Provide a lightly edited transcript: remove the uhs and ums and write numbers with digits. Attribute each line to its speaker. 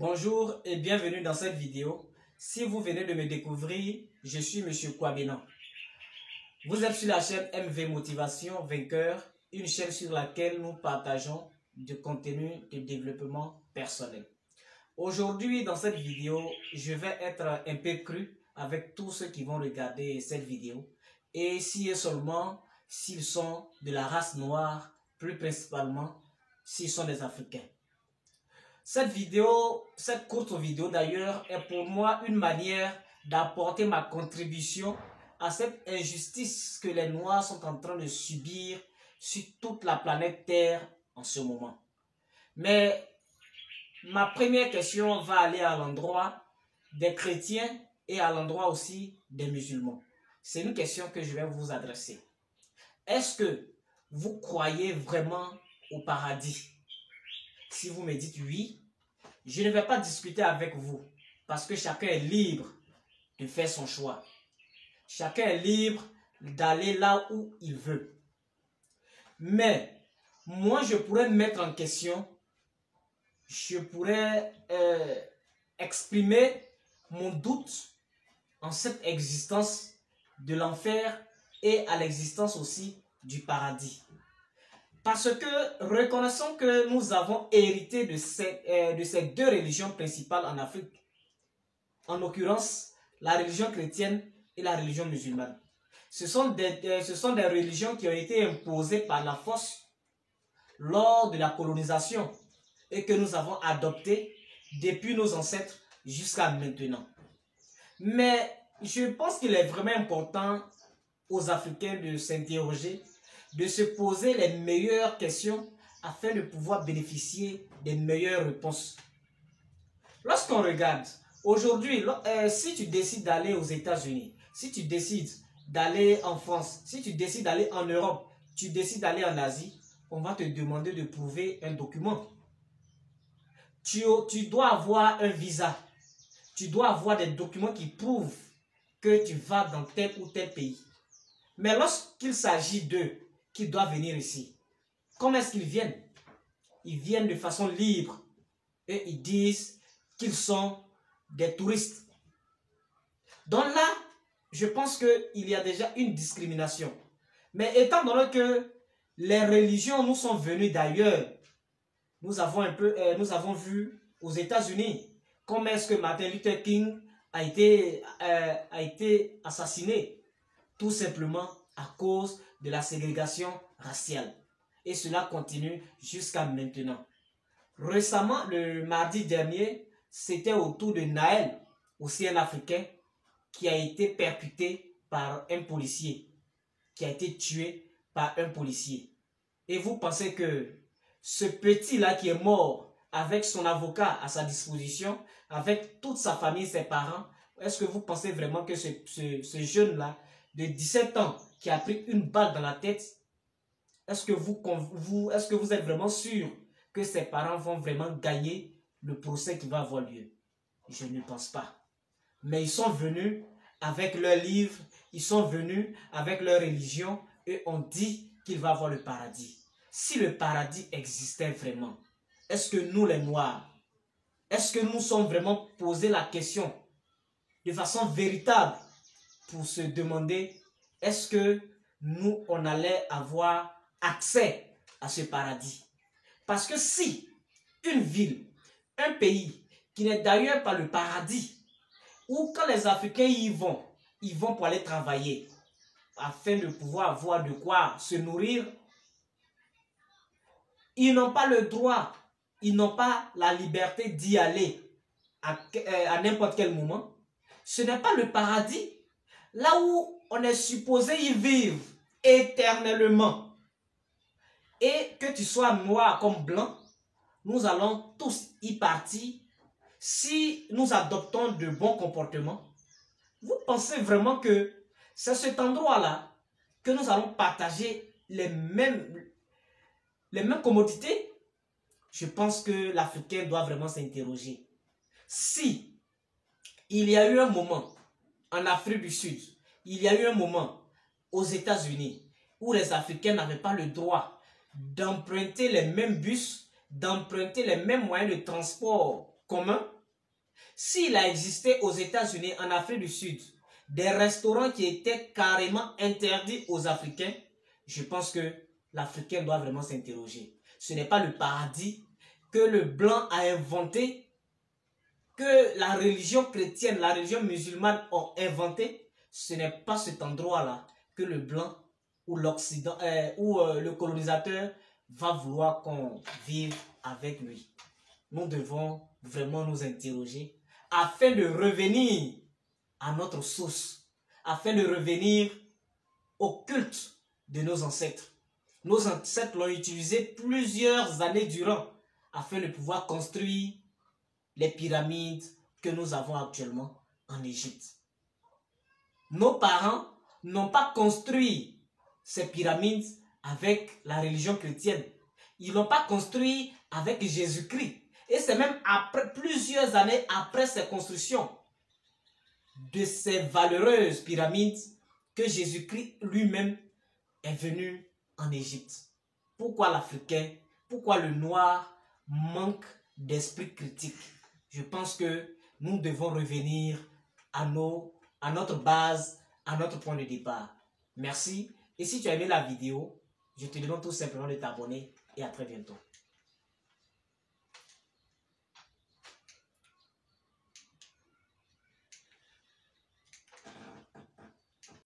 Speaker 1: Bonjour et bienvenue dans cette vidéo. Si vous venez de me découvrir, je suis Monsieur Kwabena. Vous êtes sur la chaîne MV Motivation Vainqueur, une chaîne sur laquelle nous partageons du contenu de développement personnel. Aujourd'hui, dans cette vidéo, je vais être un peu cru avec tous ceux qui vont regarder cette vidéo. Et si et seulement s'ils sont de la race noire, plus principalement s'ils sont des Africains. Cette courte vidéo d'ailleurs est pour moi une manière d'apporter ma contribution à cette injustice que les Noirs sont en train de subir sur toute la planète Terre en ce moment. Mais ma première question va aller à l'endroit des chrétiens et à l'endroit aussi des musulmans. C'est une question que je vais vous adresser. Est-ce que vous croyez vraiment au paradis? Si vous me dites oui, je ne vais pas discuter avec vous parce que chacun est libre de faire son choix. Chacun est libre d'aller là où il veut. Mais moi, je pourrais me mettre en question, je pourrais exprimer mon doute en cette existence de l'enfer et à l'existence aussi du paradis. Parce que reconnaissons que nous avons hérité de ces deux religions principales en Afrique. En l'occurrence, la religion chrétienne et la religion musulmane. Ce sont des religions qui ont été imposées par la force lors de la colonisation et que nous avons adoptées depuis nos ancêtres jusqu'à maintenant. Mais je pense qu'il est vraiment important aux Africains de s'interroger, de se poser les meilleures questions afin de pouvoir bénéficier des meilleures réponses. Lorsqu'on regarde, aujourd'hui, si tu décides d'aller aux États-Unis, si tu décides d'aller en France, si tu décides d'aller en Europe, tu décides d'aller en Asie, on va te demander de prouver un document. Tu dois avoir un visa. Tu dois avoir des documents qui prouvent que tu vas dans tel ou tel pays. Mais lorsqu'il s'agit d'eux qui doivent venir ici, comment est-ce qu'ils viennent? Ils viennent de façon libre et ils disent qu'ils sont des touristes. Donc là, je pense qu'il y a déjà une discrimination. Mais étant donné que les religions nous sont venues d'ailleurs, nous avons vu aux États-Unis comment est-ce que Martin Luther King a été assassiné, tout simplement à cause de la ségrégation raciale. Et cela continue jusqu'à maintenant. Récemment, le mardi dernier, c'était au tour de Naël, aussi un Africain, qui a été percuté par un policier, qui a été tué par un policier. Et vous pensez que ce petit-là qui est mort avec son avocat à sa disposition, avec toute sa famille, ses parents, est-ce que vous pensez vraiment que ce jeune-là, de 17 ans, qui a pris une balle dans la tête, est-ce que vous êtes vraiment sûr que ses parents vont vraiment gagner le procès qui va avoir lieu? Je ne pense pas. Mais ils sont venus avec leurs livres, ils sont venus avec leur religion et on dit qu'il va avoir le paradis. Si le paradis existait vraiment, est-ce que nous les Noirs, est-ce que nous sommes vraiment posé la question de façon véritable pour se demander est-ce que nous, on allait avoir accès à ce paradis? Parce que si une ville, un pays qui n'est d'ailleurs pas le paradis, où quand les Africains y vont, ils vont pour aller travailler afin de pouvoir avoir de quoi se nourrir, ils n'ont pas le droit, ils n'ont pas la liberté d'y aller à n'importe quel moment. Ce n'est pas le paradis, là où on est supposé y vivre éternellement. Et que tu sois noir comme blanc, nous allons tous y partir si nous adoptons de bons comportements. Vous pensez vraiment que c'est cet endroit-là que nous allons partager les mêmes commodités? Je pense que l'Africain doit vraiment s'interroger. Si il y a eu un moment en Afrique du Sud, il y a eu un moment aux États-Unis où les Africains n'avaient pas le droit d'emprunter les mêmes bus, d'emprunter les mêmes moyens de transport commun. S'il a existé aux États-Unis, en Afrique du Sud, des restaurants qui étaient carrément interdits aux Africains, je pense que l'Africain doit vraiment s'interroger. Ce n'est pas le paradis que le blanc a inventé, que la religion chrétienne, la religion musulmane ont inventé. Ce n'est pas cet endroit-là que le blanc ou l'Occident le colonisateur va vouloir qu'on vive avec lui. Nous devons vraiment nous interroger afin de revenir à notre source, afin de revenir au culte de nos ancêtres. Nos ancêtres l'ont utilisé plusieurs années durant afin de pouvoir construire les pyramides que nous avons actuellement en Égypte. Nos parents n'ont pas construit ces pyramides avec la religion chrétienne. Ils n'ont pas construit avec Jésus-Christ. Et c'est même après, plusieurs années après ces constructions de ces valeureuses pyramides que Jésus-Christ lui-même est venu en Égypte. Pourquoi l'Africain, pourquoi le Noir manque d'esprit critique? Je pense que nous devons revenir à notre base, à notre point de départ. Merci. Et si tu as aimé la vidéo, je te demande tout simplement de t'abonner et à très bientôt.